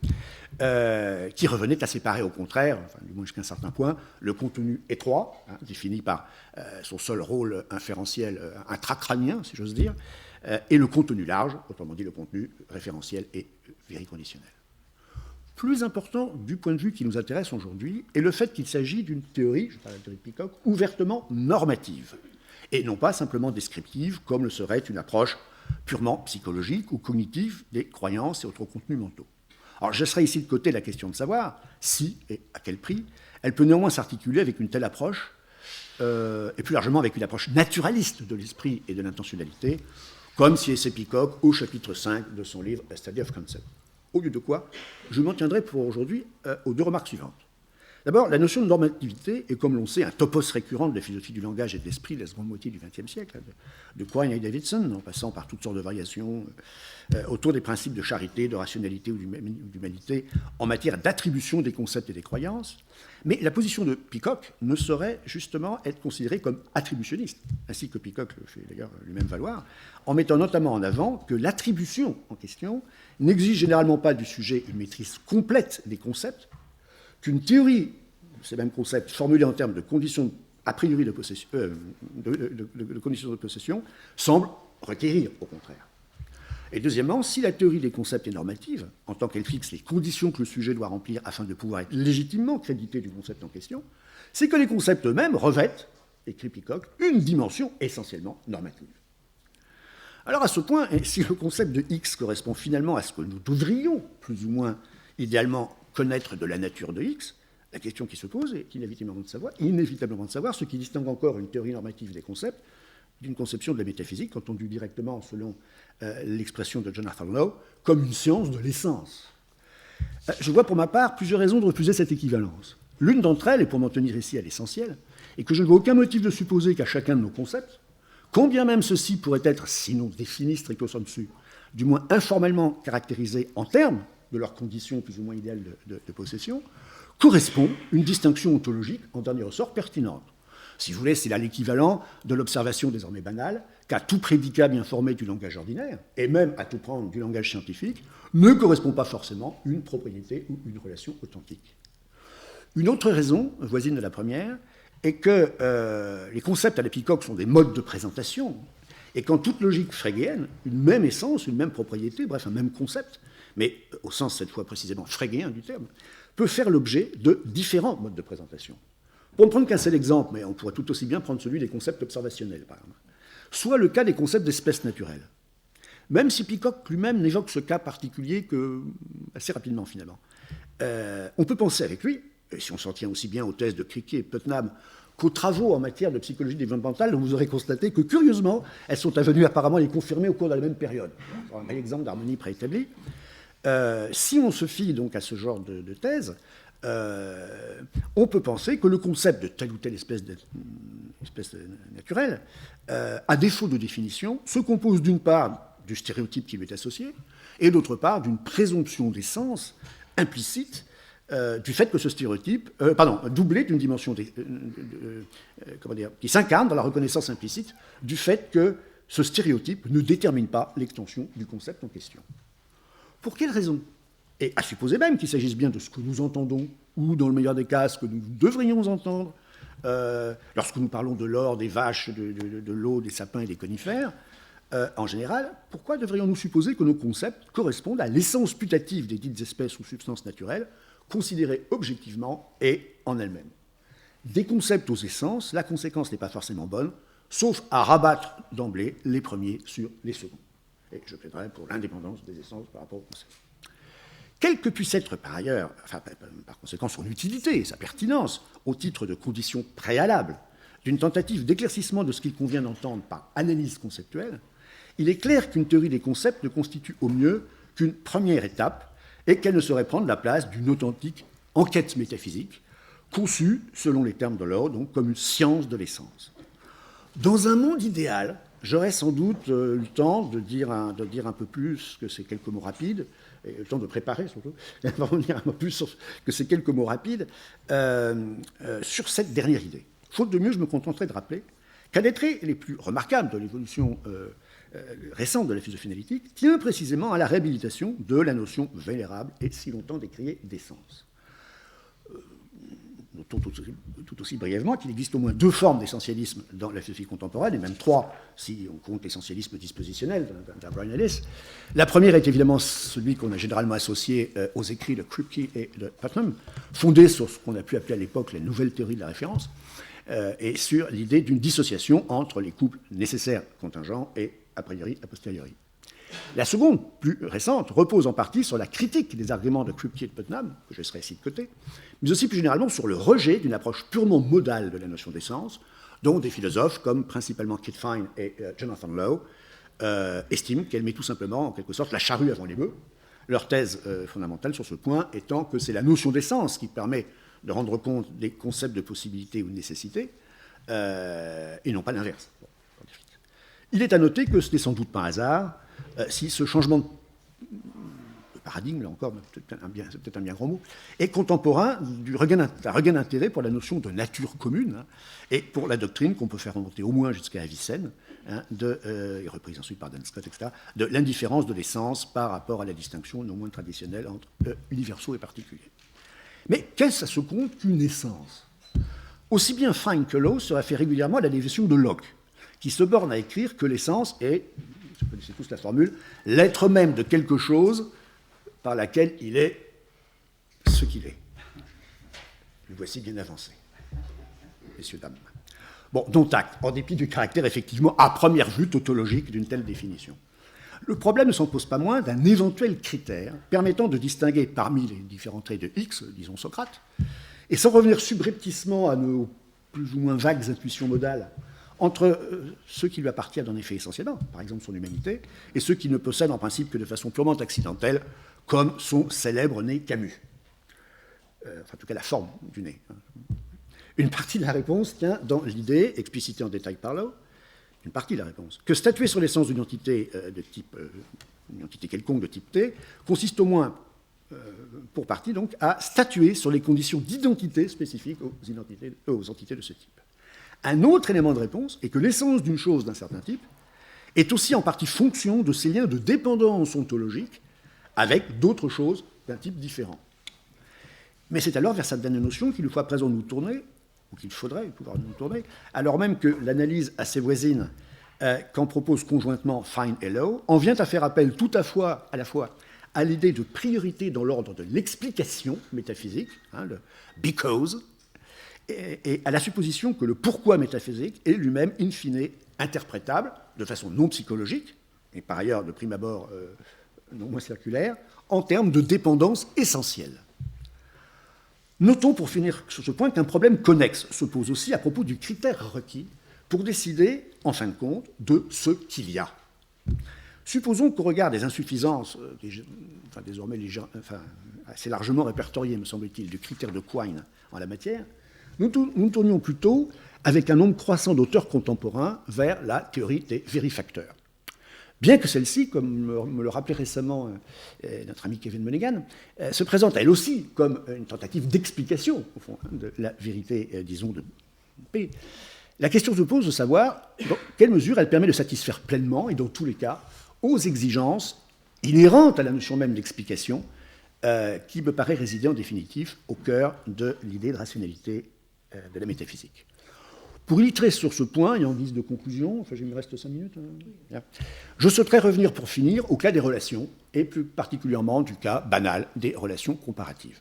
qui revenait à séparer au contraire, enfin, du moins jusqu'à un certain point, le contenu étroit, défini par son seul rôle inférentiel intracrânien, si j'ose dire, et le contenu large, autrement dit le contenu référentiel et vériconditionnel. Plus important du point de vue qui nous intéresse aujourd'hui est le fait qu'il s'agit d'une théorie, je parle de la théorie de Peacock, ouvertement normative, et non pas simplement descriptive, comme le serait une approche purement psychologique ou cognitive des croyances et autres contenus mentaux. Alors je laisserai ici de côté la question de savoir si, et à quel prix, elle peut néanmoins s'articuler avec une telle approche, et plus largement avec une approche naturaliste de l'esprit et de l'intentionnalité, comme C.S. Peacock au chapitre 5 de son livre A Study of Concept. Au lieu de quoi, je m'en tiendrai pour aujourd'hui aux deux remarques suivantes. D'abord, la notion de normativité est, comme l'on sait, un topos récurrent de la philosophie du langage et de l'esprit de la seconde moitié du XXe siècle, de Quine et Davidson, en passant par toutes sortes de variations autour des principes de charité, de rationalité ou d'humanité en matière d'attribution des concepts et des croyances. Mais la position de Peacock ne saurait justement être considérée comme attributionniste, ainsi que Peacock le fait d'ailleurs lui-même valoir, en mettant notamment en avant que l'attribution en question n'exige généralement pas du sujet une maîtrise complète des concepts, qu'une théorie de ces mêmes concepts formulée en termes de conditions a priori de possession, de conditions de possession semble requérir au contraire. Et deuxièmement, si la théorie des concepts est normative, en tant qu'elle fixe les conditions que le sujet doit remplir afin de pouvoir être légitimement crédité du concept en question, c'est que les concepts eux-mêmes revêtent, écrit Peacock, une dimension essentiellement normative. Alors à ce point, si le concept de X correspond finalement à ce que nous devrions, plus ou moins idéalement, connaître de la nature de X, la question qui se pose est inévitablement de savoir ce qui distingue encore une théorie normative des concepts d'une conception de la métaphysique, entendue directement selon l'expression de Jonathan Lowe, comme une science de l'essence. Je vois pour ma part plusieurs raisons de refuser cette équivalence. L'une d'entre elles, et pour m'en tenir ici à l'essentiel, est que je ne vois aucun motif de supposer qu'à chacun de nos concepts, quand bien même ceux-ci pourraient être, sinon définis stricto sensu, du moins informellement caractérisés en termes de leurs conditions plus ou moins idéales de possession, correspond une distinction ontologique en dernier ressort pertinente. Si vous voulez, c'est là l'équivalent de l'observation désormais banale qu'à tout prédicat bien formé du langage ordinaire, et même à tout prendre du langage scientifique, ne correspond pas forcément une propriété ou une relation authentique. Une autre raison, voisine de la première, est que les concepts à la Peacock sont des modes de présentation, et qu'en toute logique frégéenne, une même essence, une même propriété, bref, un même concept, mais au sens cette fois précisément frégéen du terme, peut faire l'objet de différents modes de présentation. Pour ne prendre qu'un seul exemple, mais on pourrait tout aussi bien prendre celui des concepts observationnels, par exemple, soit le cas des concepts d'espèces naturelles. Même si Peacock lui-même n'évoque ce cas particulier que assez rapidement, finalement. On peut penser avec lui, et si on s'en tient aussi bien aux thèses de Criqui et Putnam qu'aux travaux en matière de psychologie développementale, vous aurez constaté que, curieusement, elles sont venues apparemment les confirmer au cours de la même période. Un bel exemple d'harmonie préétablie. Si on se fie donc à ce genre de thèse, on peut penser que le concept de telle ou telle espèce naturelle, à défaut de définition, se compose d'une part du stéréotype qui lui est associé, et d'autre part d'une présomption d'essence implicite du fait que ce stéréotype, doublé d'une dimension qui s'incarne dans la reconnaissance implicite du fait que ce stéréotype ne détermine pas l'extension du concept en question. Pour quelle raison ? Et à supposer même qu'il s'agisse bien de ce que nous entendons, ou dans le meilleur des cas, ce que nous devrions entendre, lorsque nous parlons de l'or, des vaches, de l'eau, des sapins et des conifères, en général, pourquoi devrions-nous supposer que nos concepts correspondent à l'essence putative des dites espèces ou substances naturelles, considérées objectivement et en elles-mêmes ? Des concepts aux essences, la conséquence n'est pas forcément bonne, sauf à rabattre d'emblée les premiers sur les seconds. Et je plaiderai pour l'indépendance des essences par rapport aux concepts. Quelle que puisse être par ailleurs, par conséquent son utilité et sa pertinence, au titre de conditions préalables d'une tentative d'éclaircissement de ce qu'il convient d'entendre par analyse conceptuelle, il est clair qu'une théorie des concepts ne constitue au mieux qu'une première étape et qu'elle ne saurait prendre la place d'une authentique enquête métaphysique, conçue, selon les termes de Lowe, donc comme une science de l'essence. Dans un monde idéal, j'aurais sans doute eu le temps de dire un peu plus que ces quelques mots rapides, et le temps de préparer surtout, de dire un peu plus que ces quelques mots rapides sur cette dernière idée. Faute de mieux, je me contenterai de rappeler qu'un des traits les plus remarquables de l'évolution récente de la philosophie analytique tient précisément à la réhabilitation de la notion vénérable et si longtemps décriée d'essence. Notons tout aussi brièvement qu'il existe au moins 2 formes d'essentialisme dans la philosophie contemporaine, et même 3 si on compte l'essentialisme dispositionnel d'Abraham Ellis. La première est évidemment celui qu'on a généralement associé aux écrits de Kripke et de Putnam, fondé sur ce qu'on a pu appeler à l'époque la nouvelle théorie de la référence, et sur l'idée d'une dissociation entre les couples nécessaires contingents et a priori, a posteriori. La seconde, plus récente, repose en partie sur la critique des arguments de Kripke et de Putnam, que je laisserai ici de côté, mais aussi plus généralement sur le rejet d'une approche purement modale de la notion d'essence, dont des philosophes comme principalement Kit Fine et Jonathan Lowe estiment qu'elle met tout simplement, en quelque sorte, la charrue avant les bœufs. Leur thèse fondamentale sur ce point étant que c'est la notion d'essence qui permet de rendre compte des concepts de possibilité ou de nécessité, et non pas l'inverse. Bon, il est à noter que ce n'est sans doute pas un hasard si ce changement de paradigme, là encore, c'est peut-être un bien grand mot, est contemporain d'un regain d'intérêt pour la notion de nature commune, hein, et pour la doctrine qu'on peut faire remonter au moins jusqu'à Avicenne, hein, et reprise ensuite par Dan Scott, etc., de l'indifférence de l'essence par rapport à la distinction non moins traditionnelle entre universaux et particuliers. Mais qu'est-ce à ce compte qu'une essence ? Aussi bien Fine que Lowe se réfèrent régulièrement à la définition de Locke, qui se borne à écrire que l'essence est, vous connaissez tous la formule, l'être même de quelque chose par laquelle il est ce qu'il est. Le voici bien avancé, messieurs, dames. Bon, dont acte, en dépit du caractère effectivement à première vue tautologique d'une telle définition. Le problème ne s'en pose pas moins d'un éventuel critère permettant de distinguer parmi les différents traits de X, disons Socrate, et sans revenir subrepticement à nos plus ou moins vagues intuitions modales, entre ceux qui lui appartiennent en effet essentiellement, par exemple son humanité, et ceux qui ne possèdent en principe que de façon purement accidentelle, comme son célèbre nez Camus. Enfin, en tout cas, la forme du nez. Une partie de la réponse tient dans l'idée, explicitée en détail par Lowe, une partie de la réponse, que statuer sur l'essence d'une entité de type, une entité quelconque de type T, consiste au moins, pour partie donc, à statuer sur les conditions d'identité spécifiques aux entités de ce type. Un autre élément de réponse est que l'essence d'une chose d'un certain type est aussi en partie fonction de ces liens de dépendance ontologique avec d'autres choses d'un type différent. Mais c'est alors vers cette dernière notion qu'il nous faut à présent nous tourner, ou qu'il faudrait pouvoir nous tourner, alors même que l'analyse assez voisine qu'en proposent conjointement Fine et Lowe en vient à faire appel tout à la fois à l'idée de priorité dans l'ordre de l'explication métaphysique, hein, le because, et à la supposition que le pourquoi métaphysique est lui-même in fine interprétable de façon non psychologique, et par ailleurs de prime abord non moins circulaire, en termes de dépendance essentielle. Notons pour finir sur ce point qu'un problème connexe se pose aussi à propos du critère requis pour décider, en fin de compte, de ce qu'il y a. Supposons qu'au regard des insuffisances, désormais assez largement répertoriées, me semble-t-il, du critère de Quine en la matière, nous tournions plutôt, avec un nombre croissant d'auteurs contemporains, vers la théorie des vérifacteurs. Bien que celle-ci, comme me le rappelait récemment notre ami Kevin Monaghan, se présente elle aussi comme une tentative d'explication, au fond, de la vérité, disons, de P. La question se pose de savoir dans quelle mesure elle permet de satisfaire pleinement, et dans tous les cas, aux exigences inhérentes à la notion même d'explication, qui me paraît résider en définitive au cœur de l'idée de rationalité de la métaphysique. Pour illustrer sur ce point, et en guise de conclusion, il me reste 5 minutes, je souhaiterais revenir pour finir au cas des relations, et plus particulièrement du cas banal des relations comparatives.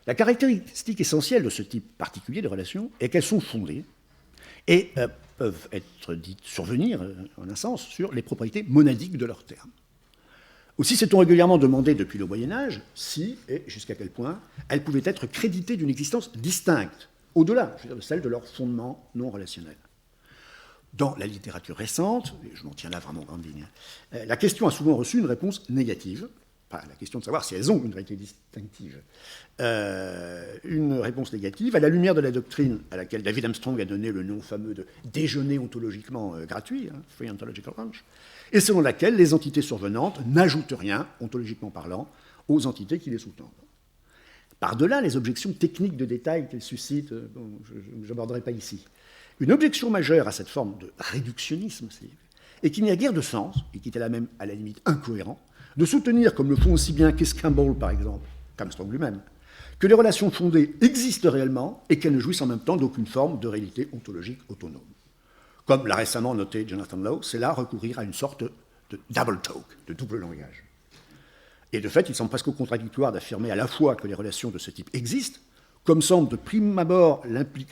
La caractéristique essentielle de ce type particulier de relations est qu'elles sont fondées et peuvent être dites survenir, en un sens, sur les propriétés monadiques de leurs termes. Aussi s'est-on régulièrement demandé depuis le Moyen-Âge si, et jusqu'à quel point, elles pouvaient être créditées d'une existence distincte, au-delà de celle de leur fondement non relationnel. Dans la littérature récente, et je m'en tiens là vraiment en grande ligne, la question a souvent reçu une réponse négative, Enfin, la question de savoir si elles ont une réalité distinctive. Une réponse négative, à la lumière de la doctrine à laquelle David Armstrong a donné le nom fameux de déjeuner ontologiquement gratuit, free ontological lunch, et selon laquelle les entités survenantes n'ajoutent rien, ontologiquement parlant, aux entités qui les sous-tendent. Par-delà les objections techniques de détail qu'elles suscitent, je n'aborderai pas ici, une objection majeure à cette forme de réductionnisme, est qu'il n'y a guère de sens, et qui est là même à la limite incohérent, de soutenir, comme le font aussi bien Keith Campbell par exemple, qu'Armstrong lui-même, que les relations fondées existent réellement et qu'elles ne jouissent en même temps d'aucune forme de réalité ontologique autonome. Comme l'a récemment noté Jonathan Lowe, c'est là recourir à une sorte de double talk, de double langage. Et de fait, il semble presque contradictoire d'affirmer à la fois que les relations de ce type existent, comme semble de prime abord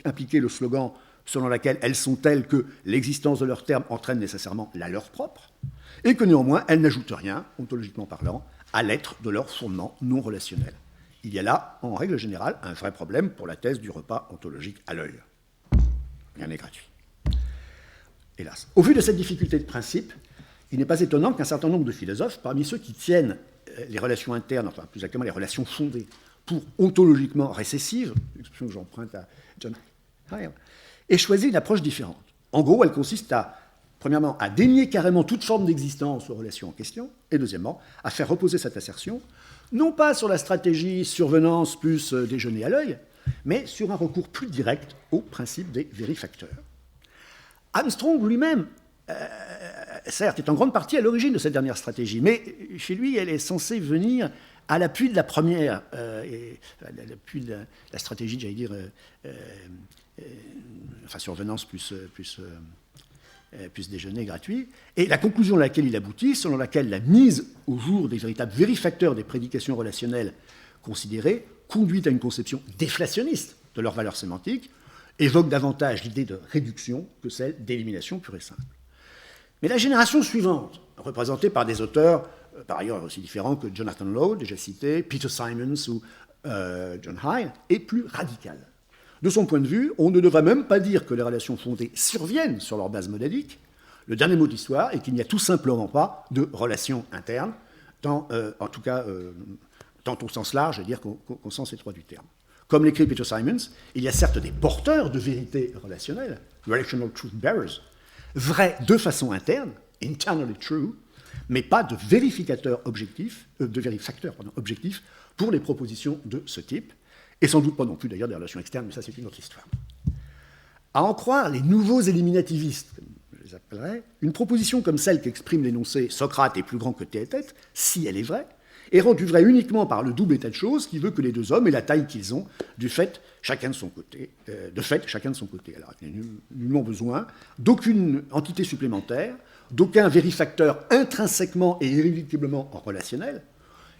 impliquer le slogan selon lequel elles sont telles que l'existence de leurs termes entraîne nécessairement la leur propre, et que néanmoins elles n'ajoutent rien, ontologiquement parlant, à l'être de leur fondement non relationnel. Il y a là, en règle générale, un vrai problème pour la thèse du repas ontologique à l'œil. Rien n'est gratuit. Hélas. Au vu de cette difficulté de principe, il n'est pas étonnant qu'un certain nombre de philosophes, parmi ceux qui tiennent les relations internes, enfin plus exactement les relations fondées, pour ontologiquement récessives, expression que j'emprunte à John Hyle, aient choisi une approche différente. En gros, elle consiste à, premièrement, à dénier carrément toute forme d'existence aux relations en question, et deuxièmement, à faire reposer cette assertion, non pas sur la stratégie survenance plus déjeuner à l'œil, mais sur un recours plus direct au principe des vérifacteurs. Armstrong lui-même, certes, est en grande partie à l'origine de cette dernière stratégie, mais chez lui, elle est censée venir à l'appui de la première, à l'appui de la stratégie, j'allais dire, enfin survenance plus déjeuner gratuit, et la conclusion à laquelle il aboutit, selon laquelle la mise au jour des véritables vérifacteurs des prédications relationnelles considérées conduit à une conception déflationniste de leur valeur sémantique, évoque davantage l'idée de réduction que celle d'élimination pure et simple. Mais la génération suivante, représentée par des auteurs par ailleurs aussi différents que Jonathan Lowe, déjà cité, Peter Simons ou John Hyle, est plus radicale. De son point de vue, on ne devrait même pas dire que les relations fondées surviennent sur leur base modélique. Le dernier mot de l'histoire est qu'il n'y a tout simplement pas de relations internes, en tout cas, tant au sens large, c'est-à-dire qu'au sens étroit du terme. Comme l'écrit Peter Simons, il y a certes des porteurs de vérité relationnelle, relational truth bearers, vrais de façon interne, internally true, mais pas de vérificateurs objectifs, objectifs pour les propositions de ce type, et sans doute pas non plus d'ailleurs des relations externes, mais ça c'est une autre histoire. À en croire les nouveaux éliminativistes, comme je les appellerais, une proposition comme celle qu'exprime l'énoncé « Socrate est plus grand que Théétète », si elle est vraie, est rendue vraie uniquement par le double état de choses qui veut que les deux hommes aient la taille qu'ils ont, de fait, chacun de son côté. Alors, il n'y a nullement besoin d'aucune entité supplémentaire, d'aucun vérifacteur intrinsèquement et irréductiblement relationnel,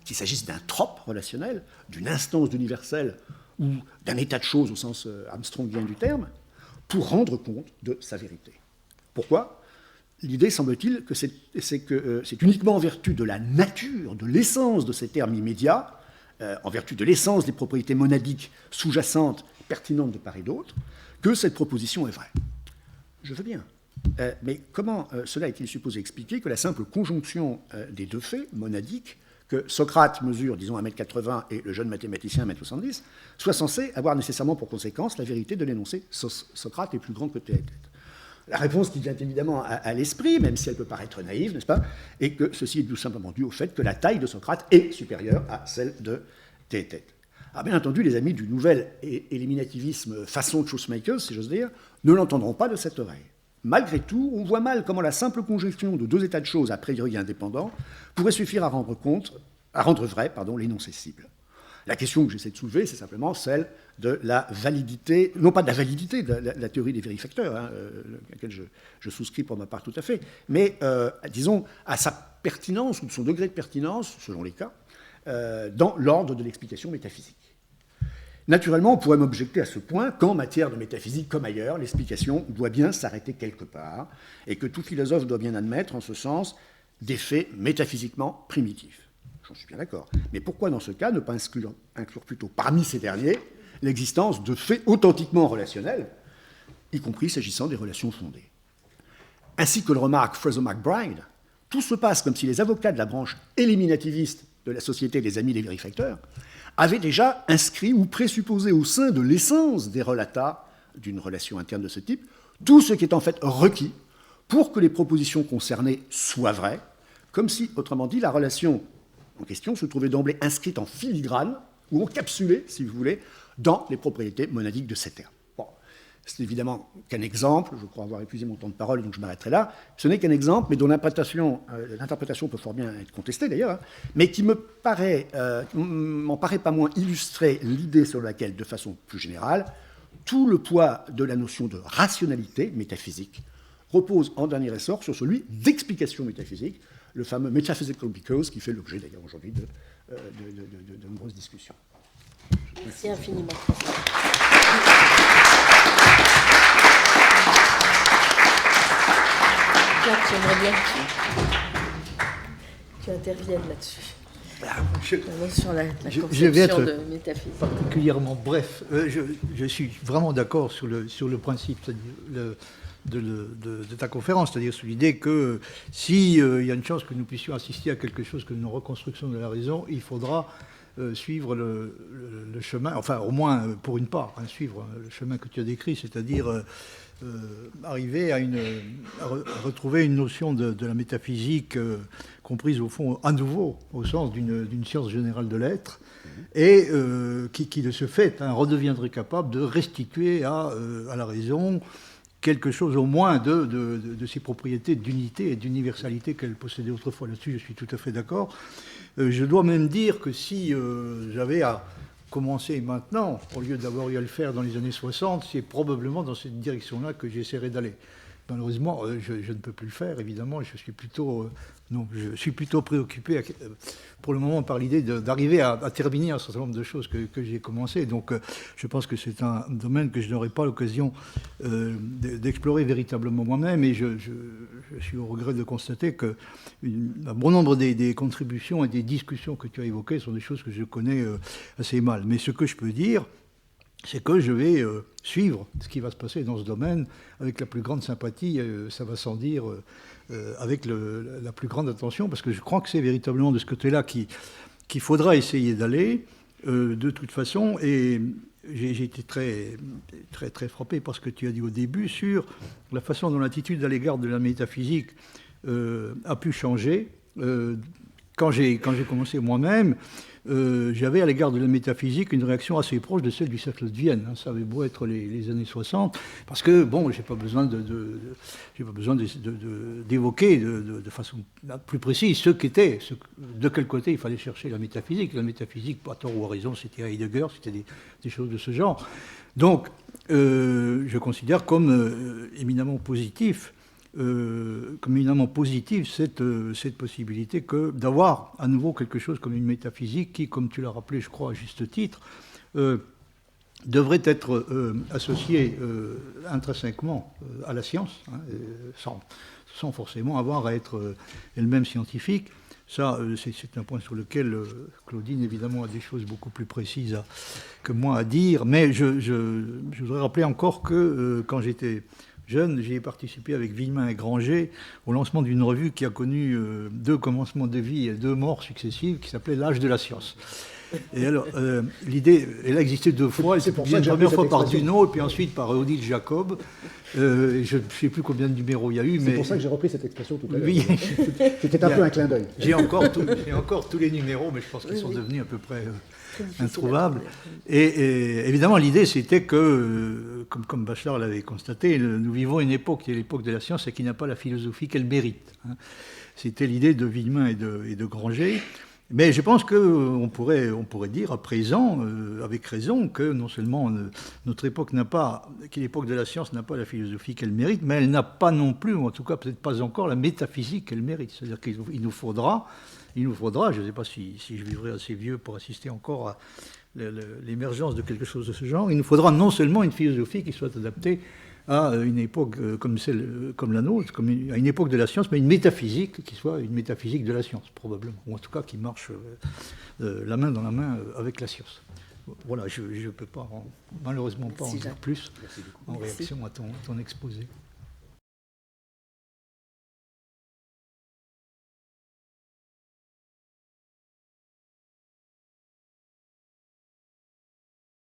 qu'il s'agisse d'un trope relationnel, d'une instance d'universel ou d'un état de choses au sens armstrongien du terme, pour rendre compte de sa vérité. Pourquoi ? L'idée, semble-t-il, que c'est uniquement en vertu de la nature, de l'essence de ces termes immédiats, en vertu de l'essence des propriétés monadiques sous-jacentes, pertinentes de part et d'autre, que cette proposition est vraie. Je veux bien. Mais comment cela est-il supposé expliquer que la simple conjonction des deux faits monadiques, que Socrate mesure, disons, 1m80 et le jeune mathématicien 1m70, soit censée avoir nécessairement pour conséquence la vérité de l'énoncé « Socrate est plus grand que Théétète ». La réponse qui vient évidemment à l'esprit, même si elle peut paraître naïve, n'est-ce pas, est que ceci est tout simplement dû au fait que la taille de Socrate est supérieure à celle de Théétète. Alors bien entendu, les amis du nouvel éliminativisme façon Truthmakers, si j'ose dire, ne l'entendront pas de cette oreille. Malgré tout, on voit mal comment la simple conjonction de deux états de choses a priori indépendants pourrait suffire à rendre vrai l'énoncé cible. La question que j'essaie de soulever, c'est simplement celle de la validité, non pas de la validité de la théorie des vérifacteurs, à laquelle je souscris pour ma part tout à fait, mais, disons, à sa pertinence ou de son degré de pertinence, selon les cas, dans l'ordre de l'explication métaphysique. Naturellement, on pourrait m'objecter à ce point qu'en matière de métaphysique comme ailleurs, l'explication doit bien s'arrêter quelque part, et que tout philosophe doit bien admettre, en ce sens, des faits métaphysiquement primitifs. J'en suis bien d'accord. Mais pourquoi, dans ce cas, ne pas inclure plutôt parmi ces derniers l'existence de faits authentiquement relationnels, y compris s'agissant des relations fondées. Ainsi que le remarque Fraser McBride, tout se passe comme si les avocats de la branche éliminativiste de la Société des Amis des Vérifacteurs, avait déjà inscrit ou présupposé au sein de l'essence des relata d'une relation interne de ce type tout ce qui est en fait requis pour que les propositions concernées soient vraies, comme si, autrement dit, la relation en question se trouvait d'emblée inscrite en filigrane ou encapsulée, si vous voulez, dans les propriétés monadiques de ces termes. Bon, c'est évidemment qu'un exemple, je crois avoir épuisé mon temps de parole, donc je m'arrêterai là. Ce n'est qu'un exemple, mais dont l'interprétation peut fort bien être contestée d'ailleurs, hein, mais qui m'en paraît pas moins illustrer l'idée sur laquelle, de façon plus générale, tout le poids de la notion de rationalité métaphysique repose en dernier ressort sur celui d'explication métaphysique, le fameux metaphysical because, qui fait l'objet d'ailleurs aujourd'hui de nombreuses discussions. Merci infiniment. Jacques, j'aimerais bien que tu interviennes là-dessus. Sur la je vais être de métaphysique. Particulièrement bref. Je suis vraiment d'accord sur le principe de ta conférence, c'est-à-dire sur l'idée que s'il y a une chance que nous puissions assister à quelque chose comme une reconstruction de la raison, il faudra suivre le chemin, enfin au moins pour une part, hein, suivre le chemin que tu as décrit, c'est-à-dire arriver à retrouver une notion de la métaphysique comprise au fond à nouveau au sens d'une science générale de l'être et qui de ce fait redeviendrait capable de restituer à la raison quelque chose au moins de ses propriétés d'unité et d'universalité qu'elle possédait autrefois. Là-dessus, je suis tout à fait d'accord. Je dois même dire que si j'avais à commencer maintenant, au lieu d'avoir eu à le faire dans les années 60, c'est probablement dans cette direction-là que j'essaierai d'aller. Malheureusement, je ne peux plus le faire, évidemment. Je suis plutôt préoccupé pour le moment par l'idée d'arriver à terminer un certain nombre de choses que j'ai commencées. Donc, je pense que c'est un domaine que je n'aurai pas l'occasion d'explorer véritablement moi-même. Et je suis au regret de constater que un bon nombre des contributions et des discussions que tu as évoquées sont des choses que je connais assez mal. Mais ce que je peux dire, c'est que je vais suivre ce qui va se passer dans ce domaine avec la plus grande sympathie, ça va sans dire, avec la plus grande attention, parce que je crois que c'est véritablement de ce côté-là qu'il faudra essayer d'aller, de toute façon, et j'ai été très, très, très frappé par ce que tu as dit au début sur la façon dont l'attitude à l'égard de la métaphysique a pu changer. Quand j'ai commencé moi-même, j'avais à l'égard de la métaphysique une réaction assez proche de celle du cercle de Vienne. Ça avait beau être les années 60, parce que, bon, j'ai pas besoin d'évoquer de façon plus précise de quel côté il fallait chercher la métaphysique. La métaphysique, à tort ou à raison, c'était Heidegger, c'était des choses de ce genre. Donc, je considère comme éminemment positive cette possibilité que d'avoir à nouveau quelque chose comme une métaphysique qui, comme tu l'as rappelé, je crois, à juste titre, devrait être associée intrinsèquement à la science, sans forcément avoir à être elle-même scientifique. Ça, c'est un point sur lequel Claudine, évidemment, a des choses beaucoup plus précises que moi à dire, mais je voudrais rappeler encore que quand j'étais jeune, j'y ai participé avec Villemin et Granger au lancement d'une revue qui a connu 2 commencements de vie et 2 morts successives, qui s'appelait L'âge de la science. Et alors, l'idée, elle a existé 2 fois. C'est pour ça une première fois par Duno, et puis ensuite par Odile Jacob. Je ne sais plus combien de numéros il y a eu. C'est pour ça que j'ai repris cette expression tout à l'heure. Oui. C'était un peu un clin d'œil. J'ai encore tous les numéros, mais je pense qu'ils sont devenus à peu près introuvables. Et évidemment, l'idée, c'était que, comme Bachelard l'avait constaté, nous vivons une époque qui est l'époque de la science et qui n'a pas la philosophie qu'elle mérite. C'était l'idée de Villemin et de Granger. Mais je pense qu'on pourrait dire à présent, avec raison, que non seulement notre époque que l'époque de la science n'a pas la philosophie qu'elle mérite, mais elle n'a pas non plus, ou en tout cas peut-être pas encore, la métaphysique qu'elle mérite. C'est-à-dire qu'il nous faudra, je ne sais pas si je vivrai assez vieux pour assister encore à l'émergence de quelque chose de ce genre, il nous faudra non seulement une philosophie qui soit adaptée à une époque comme la nôtre, à une époque de la science, mais une métaphysique qui soit une métaphysique de la science, probablement, ou en tout cas qui marche la main dans la main avec la science. Voilà, je ne peux pas, malheureusement pas en dire plus en réaction à ton exposé.